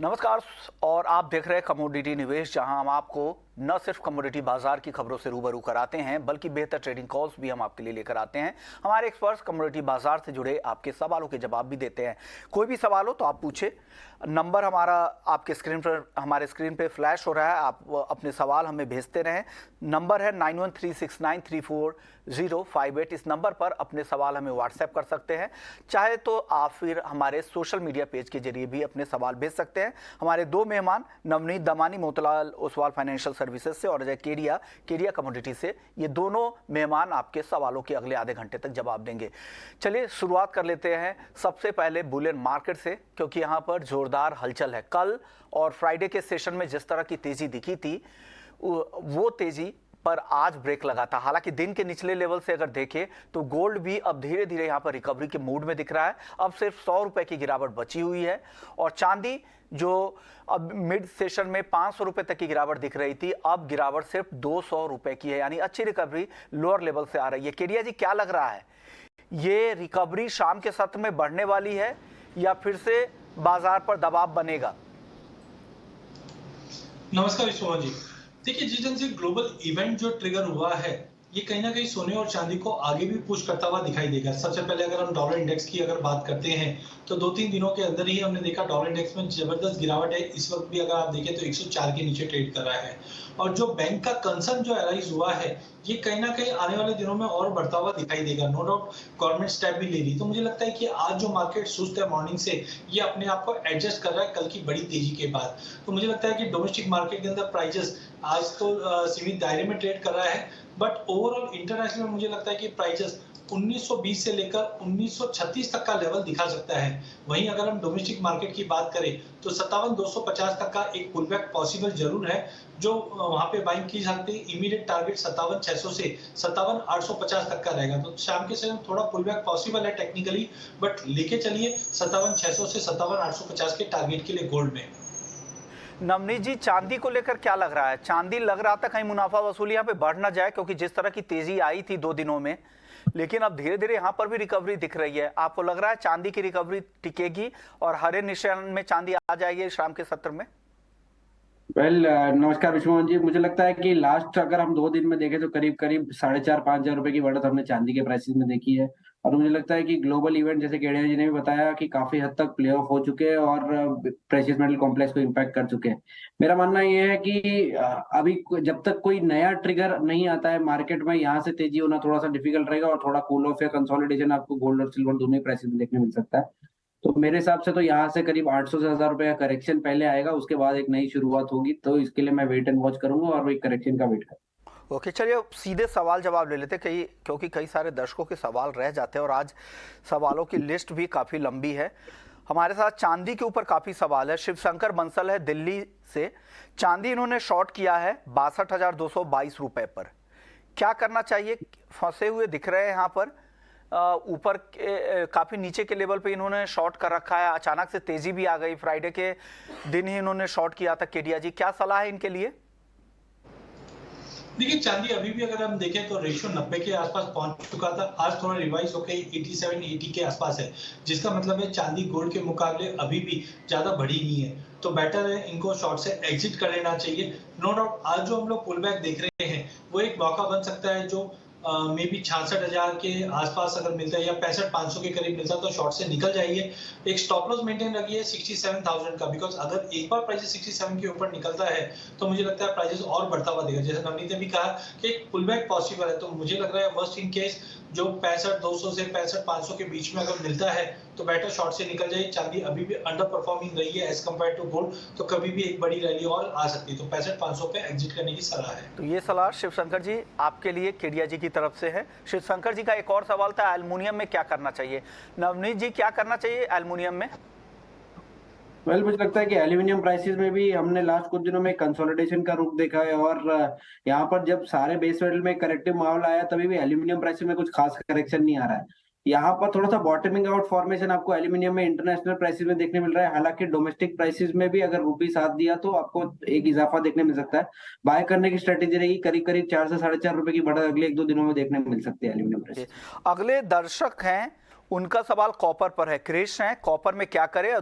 नमस्कार। और आप देख रहे हैं कमोडिटी निवेश, जहां हम आपको न सिर्फ कमोडिटी बाजार की खबरों से रूबरू कराते हैं बल्कि बेहतर ट्रेडिंग कॉल्स भी हम आपके लिए लेकर आते हैं। हमारे एक्सपर्ट्स कमोडिटी बाजार से जुड़े आपके सवालों के जवाब भी देते हैं। कोई भी सवाल हो तो आप पूछे। नंबर हमारा आपके स्क्रीन पर, हमारे स्क्रीन पे फ्लैश हो रहा है, आप अपने सवाल हमें भेजते रहें। नंबर है 9136934058। इस नंबर पर अपने सवाल हमें व्हाट्सएप कर सकते हैं। चाहे तो आप फिर हमारे सोशल मीडिया पेज के जरिए भी अपने सवाल भेज सकते हैं। हमारे दो मेहमान नवनीत दमानी मोतीलाल ओसवाल फाइनेंशियल सर्विसेज से और अजय केडिया कमोडिटी से, ये दोनों मेहमान आपके सवालों के अगले आधे घंटे तक जवाब देंगे। चलिए शुरुआत कर लेते हैं सबसे पहले बुलियन मार्केट से, क्योंकि यहाँ पर जोरदार हलचल है। कल और फ्राइडे के सेशन में जिस तरह की तेजी दिखी थी, वो तेजी पर आज ब्रेक लगा था। हालांकि दिन के निचले लेवल से अगर देखें तो गोल्ड भी अब धीरे धीरे यहाँ पर रिकवरी के मूड में दिख रहा है। अब सिर्फ 100 रुपए की गिरावट बची हुई है और चांदी जो अब मिड सेशन में 500 रुपए तक की गिरावट दिख रही थी, अब गिरावट सिर्फ 200 रुपए की है, यानी अच्छी रिकवरी लोअर लेवल से आ रही है। केडिया जी, क्या लग रहा है, ये रिकवरी शाम के सत्र में बढ़ने वाली है या फिर से बाजार पर दबाव बनेगा? नमस्कार विश्वनाथ जी। देखिए, जिस दिन से ग्लोबल इवेंट जो ट्रिगर हुआ है, ये कहीं ना कहीं सोने और चांदी को आगे भी पुश करता हुआ दिखाई देगा। सबसे पहले अगर हम डॉलर इंडेक्स की अगर बात करते हैं तो 2-3 दिनों के अंदर ही हमने देखा डॉलर इंडेक्स में जबरदस्त गिरावट है। इस वक्त भी अगर आप देखें तो 104 के नीचे ट्रेड कर रहा है। और जो बैंक का कंसर्न जो अराइज हुआ है, ये कहीं ना कहीं आने वाले दिनों में और बढ़ता हुआ दिखाई देगा। नो डाउट गवर्नमेंट स्टेप भी ले रही, तो मुझे लगता है कि आज जो मार्केट सुस्त है मॉर्निंग से, ये अपने आप को एडजस्ट कर रहा है कल की बड़ी तेजी के बाद। तो मुझे लगता है कि डोमेस्टिक मार्केट के अंदर प्राइसेस आज तो सीमित दायरे में ट्रेड कर रहा है, बट ओवरऑल इंटरनेशनल में मुझे लगता है कि प्राइसेस 1920 से लेकर 1936 तक का लेवल दिखा सकता है। वहीं अगर हम डोमेस्टिक मार्केट की बात करें तो 57,250 तक का एक पुल बैक पॉसिबल जरूर है, जो वहां पे बाइंग की सकती है। इमीडिएट टारगेट 57,600 से 57,850 तक का रहेगा। तो शाम के समय थोड़ा पुल बैक पॉसिबल है टेक्निकली, बट लेके चलिए 57,600 से 57,850 के टारगेट के लिए गोल्ड में। नवनीत जी, चांदी को लेकर क्या लग रहा है? चांदी लग रहा था कहीं मुनाफा वसूली यहाँ पे बढ़ ना जाए, क्योंकि जिस तरह की तेजी आई थी 2 दिनों में, लेकिन अब धीरे धीरे यहाँ पर भी रिकवरी दिख रही है। आपको लग रहा है चांदी की रिकवरी टिकेगी और हरे निशान में चांदी आ जाएगी शाम के सत्र में? नमस्कार विश्वनाथ जी। मुझे लगता है कि लास्ट अगर हम 2 दिन में देखें तो करीब करीब 4,500-5,000 रुपए की बढ़त हमने चांदी के प्राइसेस में देखी है। और मुझे लगता है कि ग्लोबल इवेंट जैसे केडिया जी ने भी बताया कि काफी हद तक प्ले ऑफ हो चुके हैं और प्रेशियस मेटल कॉम्प्लेक्स को इम्पैक्ट कर चुके हैं। मेरा मानना ये है कि अभी जब तक कोई नया ट्रिगर नहीं आता है मार्केट में, यहाँ से तेजी होना थोड़ा सा डिफिकल्ट रहेगा और थोड़ा कूल ऑफ या कंसोलिडेशन आपको गोल्ड और सिल्वर दोनों ही प्राइसेस में देखने मिल सकता है। तो मेरे हिसाब से तो यहाँ से करीब 800 से 1,000 रुपए का करेक्शन पहले आएगा, उसके बाद एक नई शुरुआत होगी। तो इसके लिए मैं वेट एंड वॉच करूंगा और एक करेक्शन का वेट करूंगा। ओके, चलिए अब सीधे सवाल जवाब ले लेते, क्योंकि कई सारे दर्शकों के सवाल रह जाते हैं और आज सवालों की लिस्ट भी काफ़ी लंबी है। हमारे साथ चांदी के ऊपर काफ़ी सवाल है। शिवशंकर बंसल है दिल्ली से। चांदी इन्होंने शॉर्ट किया है 62,222 रुपए पर। क्या करना चाहिए? फंसे हुए दिख रहे हैं यहाँ पर। ऊपर काफी नीचे के लेवल पे इन्होंने शॉर्ट कर रखा है। अचानक से तेजी भी आ गई, फ्राइडे के दिन ही इन्होंने शॉर्ट किया था। केडिया जी, क्या सलाह है इनके लिए? देखिए, चांदी अभी भी अगर हम देखें तो रेशियो 90 के आसपास पहुंच चुका था। आज थोड़ा रिवाइज होकर 87-80 के आसपास है, जिसका मतलब है चांदी गोल्ड के मुकाबले अभी भी ज्यादा बढ़ी नहीं है। तो बेटर है इनको शॉर्ट से एग्जिट कर लेना चाहिए। नो डाउट आज जो हम लोग पुल बैक देख रहे हैं वो एक मौका बन सकता है, जो मे बी 66,000 के आसपास अगर मिलता है या 65,500 के करीब मिलता है तो शॉर्ट से निकल जाइए। एक स्टॉप लॉस मेंटेन रखिए 67,000 का, बिकॉज अगर एक बार प्राइस 67 के ऊपर निकलता है तो मुझे लगता है प्राइसेस और बढ़ता हुआ देगा। जैसे नवनीत ने भी कहा कि एक पुल बैक पॉसिबल है, तो मुझे लग रहा है वर्स्ट इन केस जो 65,200 से 65,500 के बीच में अगर मिलता है तो बेटर शॉर्ट से निकल जाए। चांदी अभी भी अंडर परफॉर्मिंग रही है एज कम्पेयर टू गोल्ड, तो कभी भी एक बड़ी रैली और आ सकती है। तो 65,500 पे एग्जिट करने की सलाह है। तो ये सलाह शिवशंकर जी आपके लिए केडिया जी की तरफ से है। शिवशंकर जी का एक और सवाल था, एल्युमिनियम में क्या करना चाहिए? नवनीत जी, क्या करना चाहिए एल्युमिनियम में? मुझे लगता है कि एल्यूमिनियम प्राइसेस में भी हमने लास्ट कुछ दिनों में कंसोलिडेशन का रुख देखा है और यहाँ पर जब सारे बेस मेटल में करेक्टिव माहौल आया तभी भी एल्यूमिनियम प्राइसेस में कुछ खास करेक्शन नहीं आ रहा है। यहाँ पर थोड़ा सा बॉटमिंग आउट फॉर्मेशन आपको एल्यूमिनियम में इंटरनेशनल प्राइसेस में देखने मिल रहा है। हालांकि डोमेस्टिक प्राइसेस में भी अगर रुपी साथ दिया तो आपको एक इजाफा देखने मिल सकता है। बाय करने की स्ट्रेटेजी रहेगी, करीब करीब 4 से 4.5 रुपए की बढ़त अगले 1-2 दिनों में देखने मिल सकती है एल्यूमिनियम प्राइसेस। अगले दर्शक हैं उनका सवाल कॉपर पर है। क्रिश हैं, कॉपर में क्या करें। और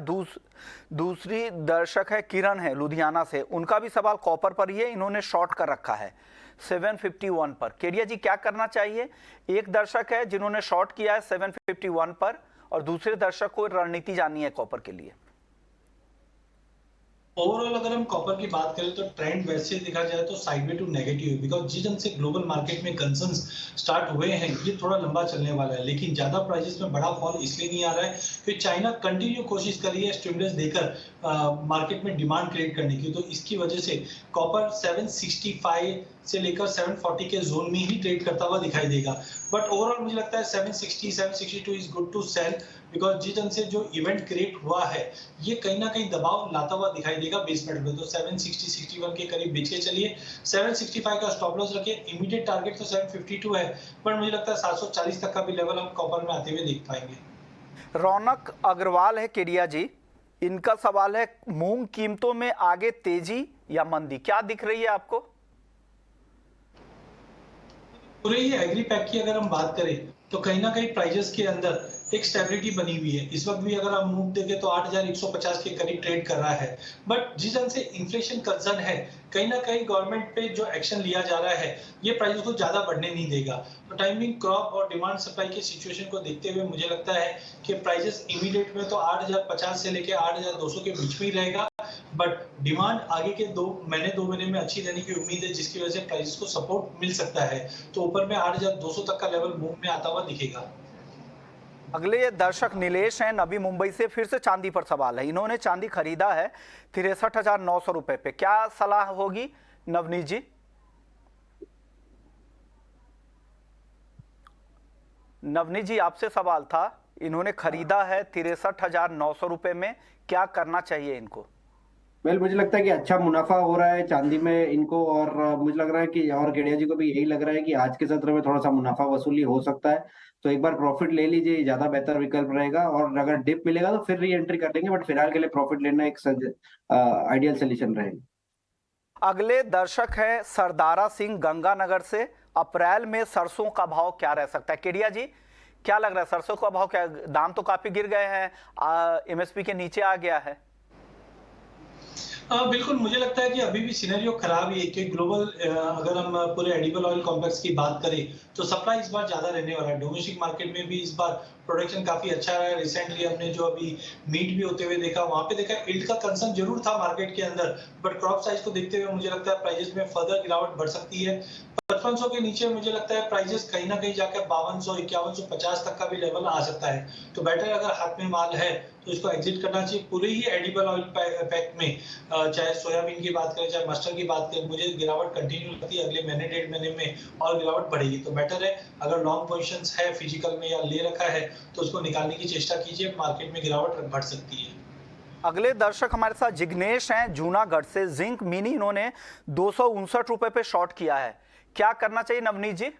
दूसरी दर्शक है किरण है लुधियाना से, उनका भी सवाल कॉपर पर ही है, इन्होंने शॉर्ट कर रखा है 751 पर। केडिया जी क्या करना चाहिए। एक दर्शक है जिन्होंने शॉर्ट किया है 751 पर और दूसरे दर्शक को रणनीति जाननी है कॉपर के लिए। ओवरऑल अगर हम कॉपर की बात करें तो ट्रेंड वैसे देखा जाए तो साइडवे टू नेगेटिव, बिकॉज जिस ढंग से ग्लोबल मार्केट में कंसर्न्स स्टार्ट हुए हैं ये थोड़ा लंबा चलने वाला है। लेकिन ज्यादा प्राइसेस में बड़ा फॉल इसलिए नहीं आ रहा है क्योंकि चाइना कंटिन्यू कोशिश कर रही है स्टिमुलस देकर मार्केट में डिमांड क्रिएट करने की। तो इसकी वजह से कॉपर 765 से लेकर 740 के जोन में ही ट्रेड करता हुआ दिखाई देगा। बट ओवरऑल मुझे लगता है 760 762 is good to sell, because जिस ढंग से जो इवेंट क्रिएट हुआ है ये कहीं ना कहीं दबाव लाता हुआ दिखाई देगा बेस मेटल में। तो 760 61 के करीब बेच के चलिए, 765 का स्टॉप लॉस रखिए। इमीडिएट टारगेट तो 752 है, पर मुझे लगता है 740 तक का भी लेवल हम कॉपर में आते हुए देख पाएंगे। रौनक अग्रवाल है केडिया जी, इनका सवाल है मूंग कीमतों में आगे तेजी या मंदी क्या दिख रही है आपको। पूरे ही एग्री पैक की अगर हम बात करें तो कहीं ना कहीं प्राइजेस के अंदर एक स्टेबिलिटी बनी हुई है। इस वक्त भी अगर हम मूव देखें तो 8150 के करीब ट्रेड कर रहा है। बट जिस ढंग से इन्फ्लेशन कंसर्न है कहीं ना कहीं गवर्नमेंट पे जो एक्शन लिया जा रहा है ये प्राइस को ज्यादा बढ़ने नहीं देगा। तो टाइमिंग क्रॉप और डिमांड सप्लाई की सिचुएशन को देखते हुए मुझे लगता है कि प्राइसेस इमीडिएट में तो 8050 से लेकर 8200 के बीच में ही रहेगा। बट डिमांड आगे के 2 महीने में अच्छी रहने की उम्मीद है, जिसकी वजह से प्राइसेस को सपोर्ट मिल सकता है। तो ऊपर में 8200 तक का लेवल मूव में आता हुआ दिखेगा। अगले दर्शक नीलेश हैं नवी मुंबई से, फिर से चांदी पर सवाल है। इन्होंने चांदी खरीदा है 63,900 रुपए पे, क्या सलाह होगी नवनीत जी। नवनीत जी आपसे सवाल था, इन्होंने खरीदा है 63,900 रुपए में, क्या करना चाहिए इनको। मुझे लगता है कि अच्छा मुनाफा हो रहा है चांदी में इनको, और मुझे लग रहा है कि और केडिया जी को भी यही लग रहा है कि आज के सत्र में थोड़ा सा मुनाफा वसूली हो सकता है। तो एक बार प्रॉफिट ले लीजिए, ज्यादा बेहतर विकल्प रहेगा। और अगर डिप मिलेगा तो फिर री एंट्री कर लेंगे, बट फिलहाल के लिए प्रॉफिट लेना एक आइडियल सोल्यूशन रहेगा। अगले दर्शक है सरदारा सिंह गंगानगर से, अप्रैल में सरसों का भाव क्या रह सकता है। केडिया जी क्या लग रहा है सरसों का भाव, क्या दाम तो काफी गिर गए हैं, एमएसपी के नीचे आ गया है। बिल्कुल मुझे लगता है कि अभी भी सिनेरियो खराब ही है कि ग्लोबल अगर हम पूरे एडिबल ऑयल कॉम्प्लेक्स की बात करें तो सप्लाई इस बार ज्यादा रहने वाला है। डोमेस्टिक मार्केट में भी इस बार प्रोडक्शन काफी अच्छा रहा है। रिसेंटली हमने जो अभी मीट भी होते हुए देखा, वहां पे देखा यील्ड का कंसर्न जरूर था मार्केट के अंदर, बट क्रॉप साइज को देखते हुए मुझे लगता है प्राइसेस में फर्दर गिरावट बढ़ सकती है। 5500 के नीचे मुझे लगता है प्राइसेस कहीं ना कहीं जाकर 5200 5150 तक का भी लेवल आ सकता है। तो बेटर अगर हाथ में माल है तो इसको एग्जिट करना चाहिए। पूरे ही एडिबल ऑयल पैक में चाहे सोयाबीन की बात करें चाहे मस्टर्ड की बात करें, मुझे गिरावट कंटिन्यू लगती है। अगले महीने 1.5 महीने में और गिरावट बढ़ेगी। तो बेटर है अगर लॉन्ग पोजीशंस है फिजिकल में या ले रखा है तो उसको निकालने की चेष्टा कीजिए, मार्केट में गिरावट बढ़ सकती है। अगले दर्शक हमारे साथ जिग्नेश हैं जूनागढ़ से, जिंक मिनी इन्होंने 259 रुपए पे शॉर्ट किया है, क्या करना चाहिए नवनीत जी।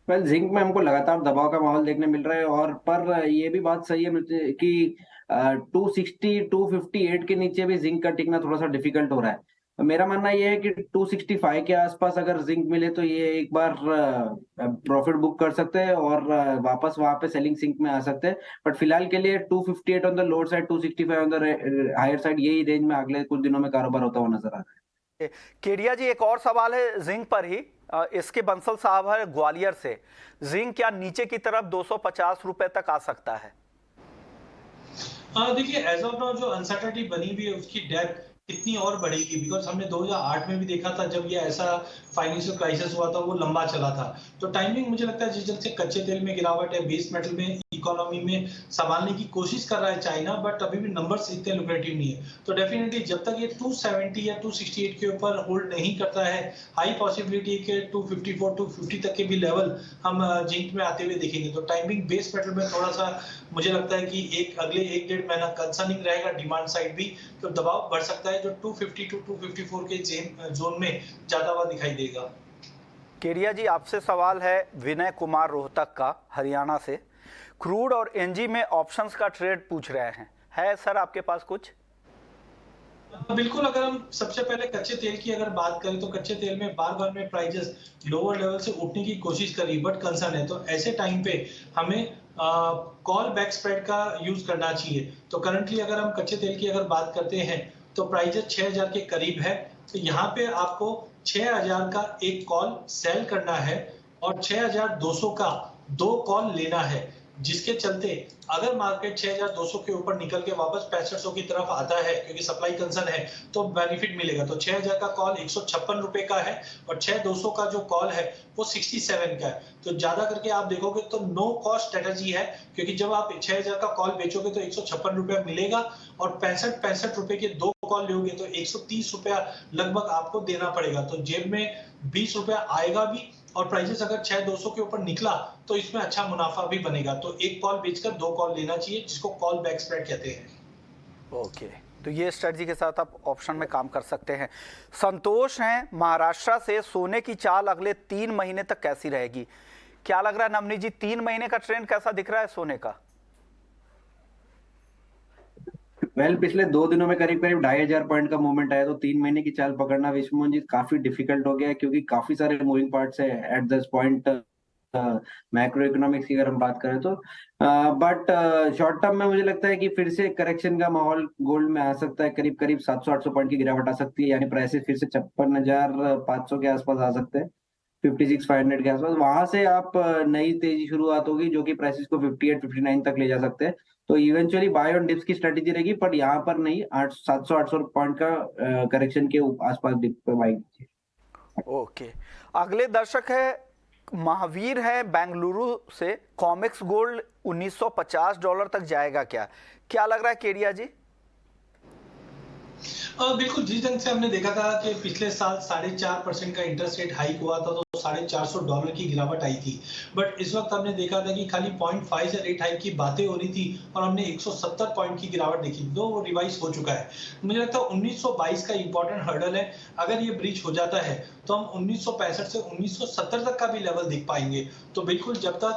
जिंक में हमको लगातार दबाव का माहौल देखने मिल रहा है, और पर ये भी बात सही है कि 260 258 के नीचे भी जिंक का टिकना थोड़ा सा डिफिकल्ट हो रहा है। मेरा मानना ये है कि 265 के आसपास अगर जिंक मिले तो ये एक बार प्रॉफिट बुक कर सकते हैं और वापस वहां पे सेलिंग सिंक में आ सकते हैं। बट फिलहाल के लिए 258 on the lower side, 265 on the higher side, यही रेंज में अगले कुछ दिनों में कारोबार होता हुआ नजर आ रहा है। केडिया जी एक और सवाल है जिंक पर ही, इसके बंसल साहब है ग्वालियर से, जिंक क्या नीचे की तरफ 250 रुपए तक आ सकता है। देखिए एज ऑफ नाउ जो अनसर्टेनिटी बनी हुई है उसकी डेप्थ कितनी और बढ़ेगी, बिकॉज हमने 2008 में भी देखा था जब ये ऐसा फाइनेंशियल क्राइसिस हुआ था, वो लंबा चला था। तो टाइमिंग मुझे लगता है जिस जब से कच्चे तेल में गिरावट है, बेस मेटल में, इकोनॉमी में संभालने की कोशिश कर रहा है चाइना, बट अभी भी नंबर्स इतने लुक्रेटिव नहीं है। तो डेफिनेटली जब तक ये 270 या 268 के ऊपर होल्ड नहीं करता है, हाई पॉसिबिलिटी के 254 250 तक के भी लेवल हम जिंक में आते हुए देखेंगे। तो टाइमिंग बेस मेटल में थोड़ा सा मुझे लगता है कि अगले 1-1.5 महीना कंसर्निंग रहेगा। डिमांड साइड भी तो दबाव बढ़ सकता है, जो 252 254 के जोन में ज्यादा हुआ दिखाई देगा। केडिया जी आपसे सवाल है विनय कुमार रोहतक का, हरियाणा से, क्रूड और एनजी में ऑप्शंस का ट्रेड पूछ रहे हैं, है सर आपके पास कुछ। बिल्कुल, अगर हम सबसे पहले कच्चे तेल की अगर बात करें तो कच्चे तेल में बार में प्राइसेस लोअर लेवल से उठने की कोशिश करी, बट कंसर्न है। तो ऐसे टाइम पे हमें कॉल बैक स्प्रेड का यूज करना चाहिए। तो करंटली अगर हम कच्चे तेल की अगर बात करते हैं तो प्राइजेस 6000 के करीब है। तो यहाँ पे आपको 6000 का एक कॉल सेल करना है और 6200 का 2 कॉल लेना है, जिसके चलते अगर मार्केट 6200 के ऊपर निकल के वापस 6500 की तरफ आता है, क्योंकि सप्लाई कंसर्न है, तो बेनिफिट मिलेगा। तो 6000 का कॉल 156 रुपए का है और 6200 का जो कॉल है वो 67 का है। तो ज्यादा करके आप देखोगे तो नो कॉस्ट स्ट्रेटेजी है, क्योंकि जब आप 6000 का कॉल बेचोगे तो 156 रुपया मिलेगा और 65 रुपए के 2 कॉल लोगे तो 130 रुपया लगभग आपको देना पड़ेगा। तो जेब में 20 रुपया आएगा भी और प्राइसेस अगर 6200 के ऊपर निकला तो इसमें अच्छा मुनाफा भी बनेगा। तो एक कॉल बेचकर 2 कॉल लेना चाहिए, जिसको कॉल बैक स्प्रेड कहते हैं। ओके, तो ये स्ट्रेटजी के साथ आप ऑप्शन में काम कर सकते हैं। संतोष हैं महाराष्ट्र से, सोने की चाल अगले 3 महीने तक कैसी रहेगी? क्या लग रहा है नवनीत जी, 3 महीने का ट्रेंड कैसा दिख रहा है सोने का? पिछले 2 दिनों में करीब करीब 2500 पॉइंट का मूवमेंट आया, तो 3 महीने की चाल पकड़ना विश्वमोहन जी काफी डिफिकल्ट हो गया है, क्योंकि काफी सारे मूविंग पार्ट्स है at this point. Macro economics की अगर हम बात करें तो बट शॉर्ट टर्म में मुझे लगता है कि फिर से करेक्शन का माहौल गोल्ड में आ सकता है। करीब करीब 700-800 पॉइंट की गिरावट आ सकती है, यानी प्राइसेस फिर से 56,500 के आसपास आ सकते हैं, 56,500 के आसपास। वहां से आप नई तेजी शुरुआत होगी, जो कि प्राइसेस को 58-59 तक ले जा सकते हैं। तो इवेंचुअली बाय ऑन डिप्स की स्ट्रेटेजी रहेगी, पर यहाँ पर नहीं, 700-800 पॉइंट का करेक्शन के आसपास डिप पे बाई। ओके, अगले दर्शक है महावीर है बेंगलुरु से, कॉमिक्स गोल्ड $1950 तक जाएगा क्या लग रहा है केडिया जी? बिल्कुल, जिस ढंग से हमने देखा था कि पिछले साल 4.5% का इंटरेस्ट रेट हाइक हुआ था तो $450 की गिरावट आई थी। बट इस वक्त हमने देखा था कि खाली 0.5 से रेट हाइक की बातें हो रही थी और हमने 170 पॉइंट की गिरावट देखी, तो वो रिवाइज हो चुका है। मुझे लगता है 1922 का इंपॉर्टेंट हर्डल है। अगर ये ब्रीच हो जाता है तो हम 1965 से 1970 तक का भी लेवल देख पाएंगे। तो बिल्कुल जब तक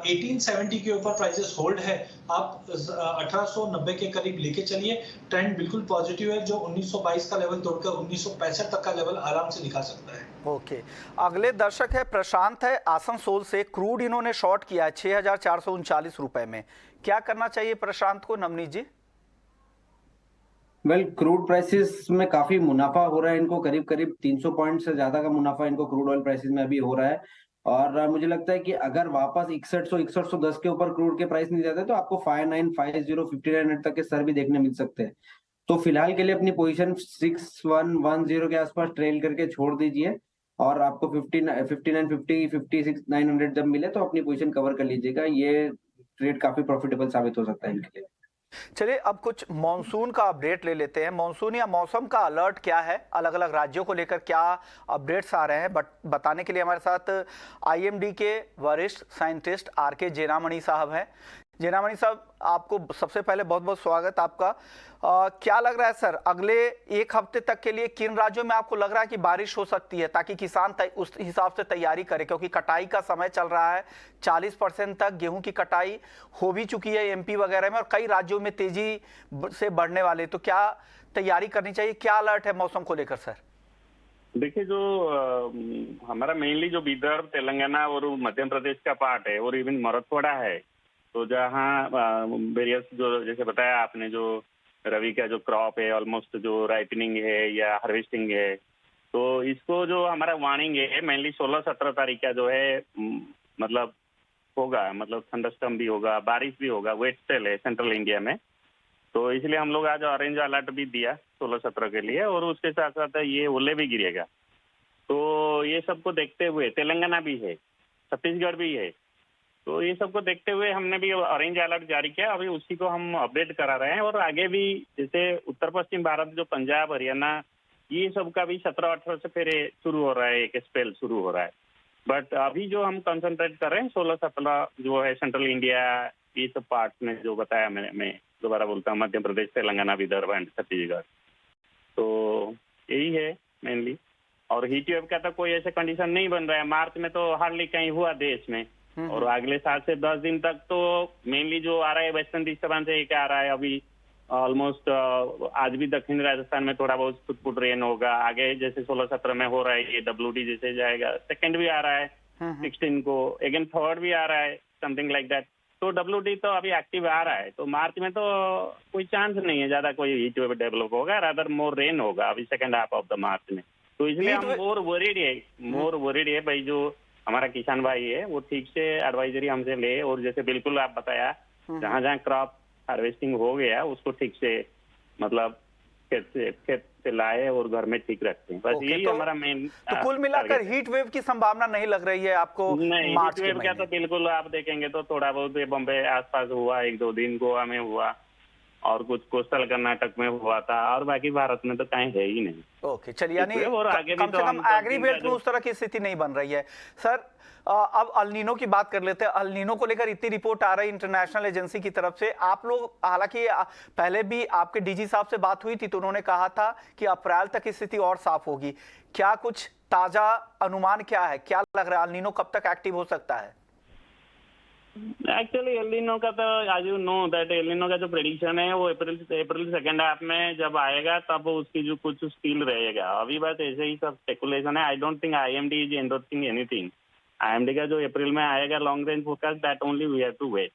1870 के ऊपर प्राइसेस होल्ड है, आप 1890 के करीब लेके चलिए। ट्रेंड बिल्कुल पॉजिटिव है, जो 1922 का लेवल तोड़कर 1965 तक का लेवल आराम से दिखा सकता है। ओके, अगले दर्शक है प्रशांत है आसनसोल से, क्रूड इन्होंने शॉर्ट किया है 6,439 रुपए में। क्या करना चाहिए प्रशांत को नवनीत जी? क्रूड प्राइसेस में काफी मुनाफा हो रहा है इनको, करीब करीब 300 पॉइंट से ज्यादा का मुनाफा इनको क्रूड ऑयल प्राइसेस में अभी हो रहा है। और मुझे लगता है कि अगर वापस 6110 के ऊपर क्रूड के प्राइस नहीं जाते तो आपको 5950 5900 तक के स्तर भी देखने मिल सकते हैं। तो फिलहाल के लिए अपनी पोजीशन 6110 के आसपास ट्रेल करके छोड़ दीजिए, और आपको 5950 56,900 जब मिले तो अपनी पोजीशन कवर कर लीजिएगा। ये ट्रेड काफी प्रॉफिटेबल साबित हो सकता है इनके लिए। चलिए अब कुछ मॉनसून का अपडेट ले लेते हैं। मॉनसून या मौसम का अलर्ट क्या है, अलग अलग राज्यों को लेकर क्या अपडेट्स आ रहे हैं, बट बताने के लिए हमारे साथ आईएमडी के वरिष्ठ साइंटिस्ट आरके जेनामणि साहब हैं। जेनामणि साहब, आपको सबसे पहले बहुत बहुत स्वागत आपका। क्या लग रहा है सर, अगले एक हफ्ते तक के लिए किन राज्यों में आपको लग रहा है कि बारिश हो सकती है, ताकि किसान उस हिसाब से तैयारी करे, क्योंकि कटाई का समय चल रहा है। 40% तक गेहूं की कटाई हो भी चुकी है एमपी वगैरह में, और कई राज्यों में तेजी से बढ़ने वाले। तो क्या तैयारी करनी चाहिए, क्या अलर्ट है मौसम को लेकर सर? देखिए, जो हमारा मेनली जो विदर्भ, तेलंगाना और मध्य प्रदेश का पार्ट है और इवन मराठवाड़ा है, तो जहाँ वेरियस जो जैसे बताया आपने, जो रवि का जो क्रॉप है ऑलमोस्ट जो राइपनिंग है या हार्वेस्टिंग है, तो इसको जो हमारा वार्निंग है मेनली 16-17 तारीख का जो है मतलब होगा, मतलब थंडरस्टॉर्म भी होगा, बारिश भी होगा, वेट स्पेल है सेंट्रल इंडिया में। तो इसलिए हम लोग आज ऑरेंज अलर्ट भी दिया 16-17 के लिए, और उसके साथ साथ ये ओले भी गिरेगा। तो ये सबको देखते हुए तेलंगाना भी है, छत्तीसगढ़ भी है, तो ये सबको देखते हुए हमने भी ऑरेंज अलर्ट जारी किया। अभी उसी को हम अपडेट करा रहे हैं, और आगे भी जैसे उत्तर पश्चिम भारत, जो पंजाब, हरियाणा, ये सब का भी 17-18 से फिर शुरू हो रहा है, एक स्पेल शुरू हो रहा है। बट अभी जो हम कंसंट्रेट कर रहे हैं 16-17 जो है सेंट्रल इंडिया, ये सब पार्ट में जो बताया मैं दोबारा बोलता हूँ, मध्य प्रदेश, तेलंगाना, विदर्भ एंड छत्तीसगढ़, तो यही है मेनली। और हीट वेव का तो कोई ऐसे कंडीशन नहीं बन रहा है। मार्च में तो हार्डली कहीं हुआ देश में, और अगले 7 से 10 दिन तक तो मेनली जो आ रहा है वेस्टर्न डिस्टर्बेंस एक आ रहा है। अभी ऑलमोस्ट आज भी दक्षिण राजस्थान में थोड़ा बहुत फुट रेन होगा। आगे जैसे 16-17 में हो रहा है, ये WD जैसे जाएगा, सेकंड भी आ रहा है 16 को, अगेन थर्ड भी आ रहा है, समथिंग लाइक दैट। तो WD तो अभी एक्टिव आ रहा है, तो मार्च में तो कोई चांस नहीं है ज्यादा कोई हीट वेव डेवलप होगा, रादर मोर रेन होगा अभी सेकंड हाफ ऑफ द मार्च में। तो इसलिए Heat हम wave- मोर वरीड है भाई, जो हमारा किसान भाई है वो ठीक से एडवाइजरी हमसे ले, और जैसे बिल्कुल आप बताया जहाँ जहाँ क्रॉप हार्वेस्टिंग हो गया उसको ठीक से मतलब खेत से लाए और घर में ठीक रखते हैं, बस ओके, यही तो- हमारा मेन। तो कुल मिलाकर हीट वेव की संभावना नहीं लग रही है आपको नहीं, मार्च हीट के वेव का महीने? तो बिल्कुल आप देखेंगे तो थोड़ा बहुत ये बम्बई आसपास हुआ, 1-2 दिन गोवा में हुआ, और कुछ कोस्टल कर्नाटक में हुआ था, और बाकी भारत में तो कहीं है ही नहीं। ओके, चलिए, यानी और आगे भी कम तो से कम हम 10 एग्री दिन बेल्ट का में जो- उस तरह की स्थिति नहीं बन रही है। सर, अब अल नीनो की बात कर लेते हैं। अल नीनो को लेकर इतनी रिपोर्ट आ रही इंटरनेशनल एजेंसी की तरफ से। आप लोग, हालांकि पहले भी आपके डीजी साहब से बात हुई थी तो उन्होंने कहा था कि अप्रैल तक स्थिति और साफ होगी। क्या कुछ ताजा अनुमान क्या है, क्या लग रहा है अल नीनो कब तक एक्टिव हो सकता है? एक्चुअली एल नीनो का तो आज you know that El Nino का जो प्रेडिक्शन है वो अप्रैल सेकंड हाफ में जब आएगा तब उसकी जो कुछ स्टील रहेगा। अभी बात ऐसे ही सब स्पेकुलेशन है। I don't think IMD is endorsing anything. IMD का जो अप्रैल में आएगा long range forecast, that only we have to wait.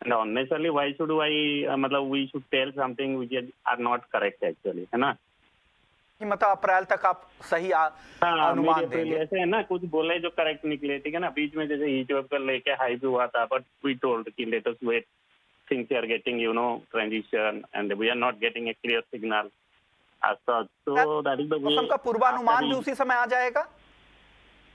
And honestly why should I मतलब we should tell something which are not correct actually, है ना। कि मतलब अप्रैल तक आप सही अनुमान देंगे? ऐसे है ना, कुछ बोले जो करेक्ट निकले, ठीक है ना। बीच में जैसे हीट वेव कर लेके हाई भी हुआ था, बट वी टोल्ड कि let us wait, things are getting transition and we are not getting a clear signal as such, so that is the way। मौसम का पूर्वानुमान भी उसी समय आ जाएगा?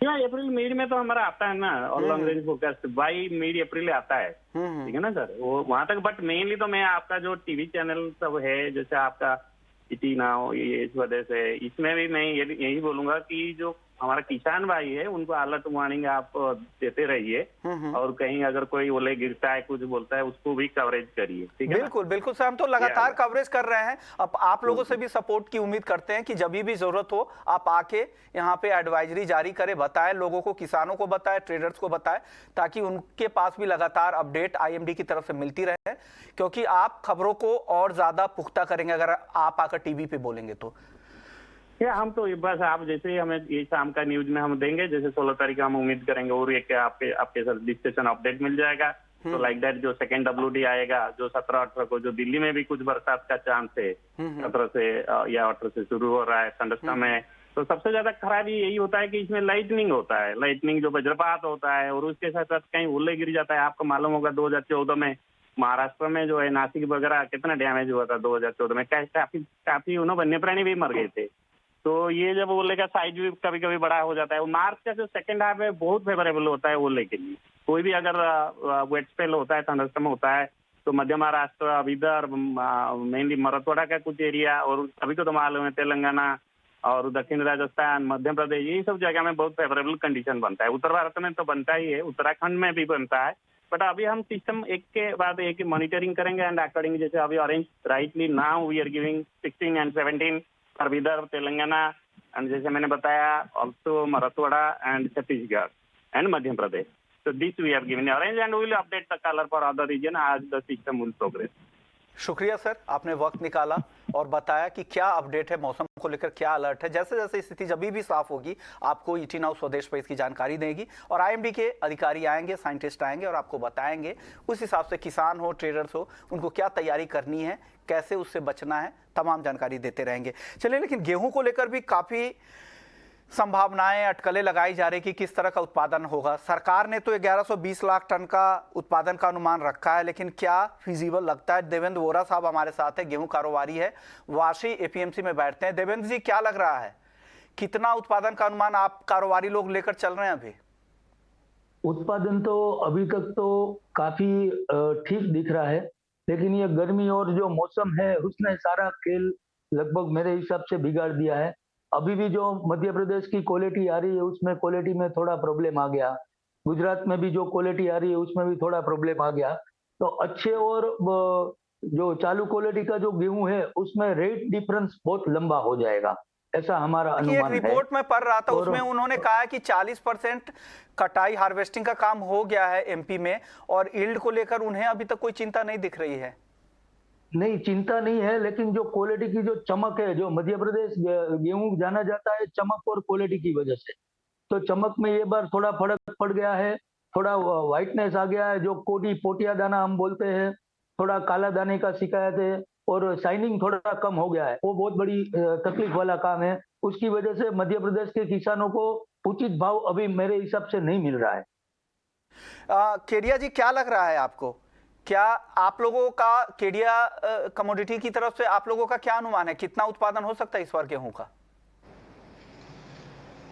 अप्रैल मिड में तो हमारा आता है ना, और long range forecast by mid April आता है, ठीक है ना सर, वो वहां तक। बट मेनली तो मैं आपका जो टीवी चैनल सब है, जैसे आपका इटी नाउ, ये इस वजह से इसमें भी मैं यही बोलूंगा कि जो हमारा किसान भाई है उनको अलर्ट वार्निंग आप देते रहिए, और कहीं अगर कोई ओले गिरता है, कुछ बोलता है, उसको भी कवरेज करिए, ठीक है। बिल्कुल बिल्कुल सर, हम तो लगातार कवरेज कर रहे हैं। अब आप लोगों से भी सपोर्ट की उम्मीद करते हैं कि जब भी जरूरत हो आप आके यहाँ पे एडवाइजरी जारी करें, बताएं लोगों को, किसानों को बताएं, ट्रेडर्स को बताएं, ताकि उनके पास भी लगातार अपडेट IMD की तरफ से मिलती रहे, क्योंकि आप खबरों को और ज्यादा पुख्ता करेंगे अगर आप आकर टीवी पे बोलेंगे तो। हम तो बस आप जैसे ही हमें ये शाम का न्यूज में हम देंगे, जैसे 16 तारीख हम उम्मीद करेंगे और एक आपके साथ डिस्कशन अपडेट मिल जाएगा। तो लाइक दैट जो सेकंड WD आएगा, जो 17-18 को, जो दिल्ली में भी कुछ बरसात का चांस है, 17 से या 18 से शुरू हो रहा है थंडरस्टॉर्म में। तो सबसे ज्यादा खराबी यही होता है कि इसमें लाइटनिंग होता है, लाइटनिंग जो वज्रपात होता है, और उसके साथ साथ कहीं ओले गिर जाता है। आपको मालूम होगा 2014 में महाराष्ट्र में जो है नासिक वगैरह कितना डैमेज हुआ था 2014 में, काफी वन्य प्राणी भी मर गए थे। तो ये जब ओले का साइज भी कभी कभी बड़ा हो जाता है। मार्च का जो सेकंड हाफ है बहुत फेवरेबल होता है ओले के लिए। कोई भी अगर वेट स्पेल होता है, थंडरस्टॉर्म होता है, तो मध्य महाराष्ट्र, विदर्भ, मेनली मराठवाड़ा का कुछ एरिया, और अभी तो मालूम है तेलंगाना और दक्षिण राजस्थान, मध्य प्रदेश, ये सब जगह में बहुत फेवरेबल कंडीशन बनता है। उत्तर भारत में तो बनता ही है, उत्तराखंड में भी बनता है। बट अभी हम सिस्टम एक के बाद एक मॉनिटरिंग करेंगे, एंड अकॉर्डिंग जैसे अभी orange rightly now we are giving 16 and 17 for Vidarbha, Telangana, and जैसे मैंने बताया also Marathwada and Chhattisgarh and Madhya Pradesh. So this we have given orange and we will update the color for other region as the system will progress. शुक्रिया sir, आपने वक्त निकाला और बताया कि क्या अपडेट है, मौसम को लेकर क्या अलर्ट है। जैसे जैसे स्थिति जब भी साफ होगी आपको ET नाउ स्वदेश पर इसकी जानकारी देगी, और IMD के अधिकारी आएंगे, साइंटिस्ट आएंगे और आपको बताएंगे उस हिसाब से किसान हो, ट्रेडर्स हो, उनको क्या तैयारी करनी है, कैसे उससे बचना है, तमाम जानकारी देते रहेंगे। चलिए, लेकिन गेहूं को लेकर भी काफ़ी संभावनाएं, अटकलें लगाई जा रही कि किस तरह का उत्पादन होगा। सरकार ने तो 1120 लाख टन का उत्पादन का अनुमान रखा है, लेकिन क्या फिजिबल लगता है? देवेंद्र वोरा साहब हमारे साथ है, गेहूं कारोबारी है, वाशी APMC में बैठते हैं। देवेंद्र जी, क्या लग रहा है, कितना उत्पादन का अनुमान आप कारोबारी लोग लेकर चल रहे हैं? अभी उत्पादन तो अभी तक तो काफी ठीक दिख रहा है, लेकिन ये गर्मी और जो मौसम है उसने सारा खेल लगभग मेरे हिसाब से बिगाड़ दिया है। अभी भी जो मध्य प्रदेश की क्वालिटी आ रही है उसमें क्वालिटी में थोड़ा प्रॉब्लम आ गया, गुजरात में भी जो क्वालिटी आ रही है उसमें भी थोड़ा प्रॉब्लम आ गया। तो अच्छे और जो चालू क्वालिटी का जो गेहूं है उसमें रेट डिफरेंस बहुत लंबा हो जाएगा, ऐसा हमारा अनुमान है। एक रिपोर्ट में पढ़ रहा था, उसमें उन्होंने कहा कि 40% कटाई हार्वेस्टिंग का काम हो गया है MP में, और यील्ड को लेकर उन्हें अभी तक कोई चिंता नहीं दिख रही है। नहीं, चिंता नहीं है, लेकिन जो क्वालिटी की जो चमक है, जो मध्य प्रदेश गेहूं जाना जाता है चमक और क्वालिटी की वजह से, तो चमक में ये बार थोड़ा फर्क पड़ गया है। थोड़ा व्हाइटनेस आ गया है, जो कोटी पोटिया दाना हम बोलते हैं, थोड़ा काला दाने का शिकायत है और शाइनिंग थोड़ा कम हो गया है। वो बहुत बड़ी तकलीफ वाला काम है। उसकी वजह से मध्य प्रदेश के किसानों को उचित भाव अभी मेरे हिसाब से नहीं मिल रहा है। केडिया जी, क्या लग रहा है आपको? क्या आप लोगों का केडिया कमोडिटी की तरफ से आप लोगों का क्या अनुमान है, कितना उत्पादन हो सकता है इस बार गेहूं का?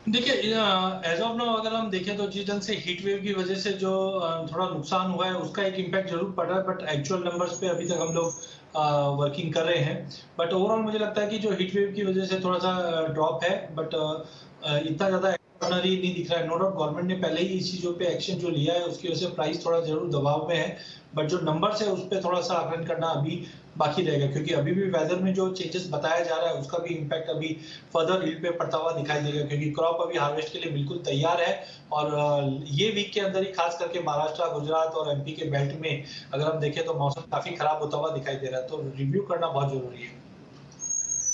देखिए, एज ऑफ नाउ अगर हम देखें तो जिस ढंग से हीट वेव की वजह से जो थोड़ा नुकसान हुआ है उसका एक इम्पैक्ट जरूर पड़ रहा है, बट एक्चुअल नंबर्स पे अभी तक हम लोग वर्किंग कर रहे हैं। बट ओवरऑल मुझे लगता है कि जो हीट वेव की वजह से थोड़ा सा ड्रॉप है, बट इतना ज्यादा एक्स्ट्राऑर्डिनरी नहीं दिख रहा है। नो डाउट गवर्नमेंट ने पहले ही इस चीजों पे एक्शन जो लिया है उसकी वजह से प्राइस थोड़ा जरूर दबाव में है, बट जो नंबर्स है उस पर थोड़ा सा आकलन करना अभी बाकी रहेगा, क्योंकि अभी भी वेदर में जो चेंजेस बताया जा रहा है उसका भी इम्पैक्ट अभी फर्दर यील्ड पे पड़ता हुआ दिखाई देगा, क्योंकि क्रॉप अभी हार्वेस्ट के लिए बिल्कुल तैयार है। और ये वीक के अंदर ही खास करके महाराष्ट्र, गुजरात और एमपी के बेल्ट में अगर हम देखें तो मौसम काफी खराब होता हुआ दिखाई दे रहा है, तो रिव्यू करना बहुत जरूरी है।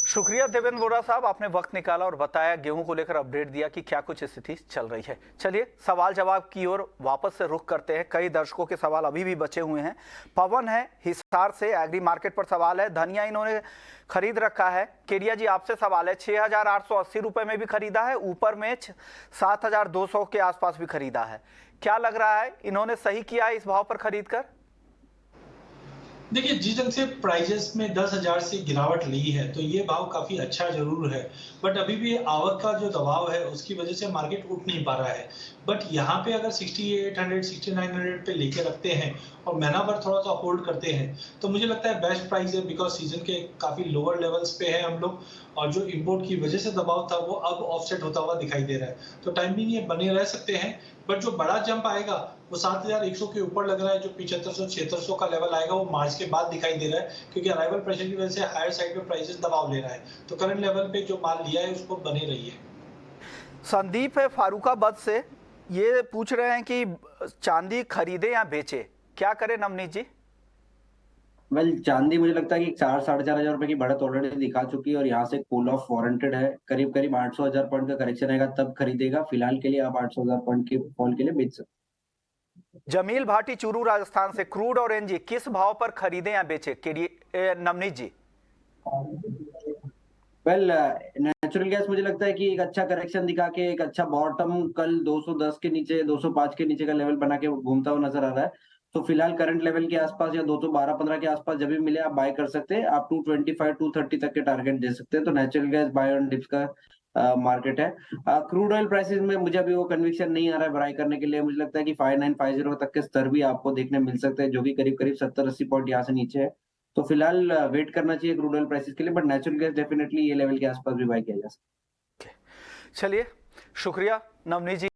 शुक्रिया देवेंद्र वोरा साहब, आपने वक्त निकाला और बताया, गेहूं को लेकर अपडेट दिया कि क्या कुछ स्थिति चल रही है। चलिए सवाल जवाब की ओर वापस से रुख करते हैं। कई दर्शकों के सवाल अभी भी बचे हुए हैं। पवन है हिसार से, एग्री मार्केट पर सवाल है। धनिया इन्होंने खरीद रखा है। केडिया जी, आपसे सवाल है, 6,880 रुपए में भी खरीदा है, ऊपर में 7,200 के आसपास भी खरीदा है। क्या लग रहा है, इन्होंने सही किया है इस भाव पर खरीद कर? देखिए, जिस ढंग से प्राइजेस में 10,000 से गिरावट ली है तो ये भाव काफी अच्छा जरूर है, बट अभी भी आवक का जो दबाव है उसकी वजह से मार्केट उठ नहीं पा रहा है। बट यहाँ पे अगर 6800 6900 पे लेके रखते हैं और महीना भर थोड़ा सा होल्ड करते हैं तो मुझे लगता है बेस्ट प्राइस है, बिकॉज सीजन के काफी लोअर लेवल्स पे है हम लोग, और जो इंपोर्ट की वजह से दबाव था वो अब ऑफसेट होता हुआ दिखाई दे रहा है। तो टाइमिंग ये बने रह सकते हैं, बट जो बड़ा जंप आएगा वो 7,100 के ऊपर लग रहा है। जो 7500-7600 का लेवल आएगा वो मार्च के बाद दिखाई दे रहा है, क्योंकि अराइवल प्रेशर की वजह से हायर साइड पे प्राइसेस दबाव ले रहा है। तो करंट लेवल पे जो माल लिया है उसको बने रही है। संदीप है फारूकाबाद से, ये पूछ रहे हैं कि चांदी खरीदे या बेचे, क्या करें नवनीत जी? वेल, चांदी मुझे लगता है कि 4-4,500 रुपए की बढ़त ऑलरेडी दिखा चुकी है और यहाँ से कूल ऑफ वारंटेड है। करीब करीब 800,000 पॉइंट का करेक्शन आएगा तब खरीदेगा। फिलहाल के लिए आप 800,000 पॉइंट के फॉल के लिए बेच सकते हैं। जमील भाटी चूरू राजस्थान से, क्रूड और एनजी किस भाव पर खरीदें या बेचे नवनीत जी? वेल, नेचुरल गैस मुझे लगता है कि एक अच्छा करेक्शन दिखा के एक अच्छा बॉटम कल 210 के नीचे 205 के नीचे का लेवल बना के घूमता हुआ नजर आ रहा है। तो फिलहाल करंट लेवल के आसपास या 212-15 के आसपास जब भी मिले आप बाय कर सकते हैं। आप 225-230 तक के टारगेट दे सकते हैं। तो natural gas buy on dips का मार्केट है। क्रूड ऑयल प्राइसेस में मुझे अभी वो कन्विक्शन नहीं आ रहा है बाय करने के लिए। मुझे लगता है कि 5950 तक के स्तर भी आपको देखने मिल सकते हैं, जो कि करीब करीब 70-80 पॉइंट यहाँ से नीचे है। तो फिलहाल वेट करना चाहिए क्रूड ऑयल प्राइसेस के लिए, बट नेचुरल गैस डेफिनेटली ये लेवल के आसपास भी बाय किया जा सकता है। चलिए, शुक्रिया नवनीत जी।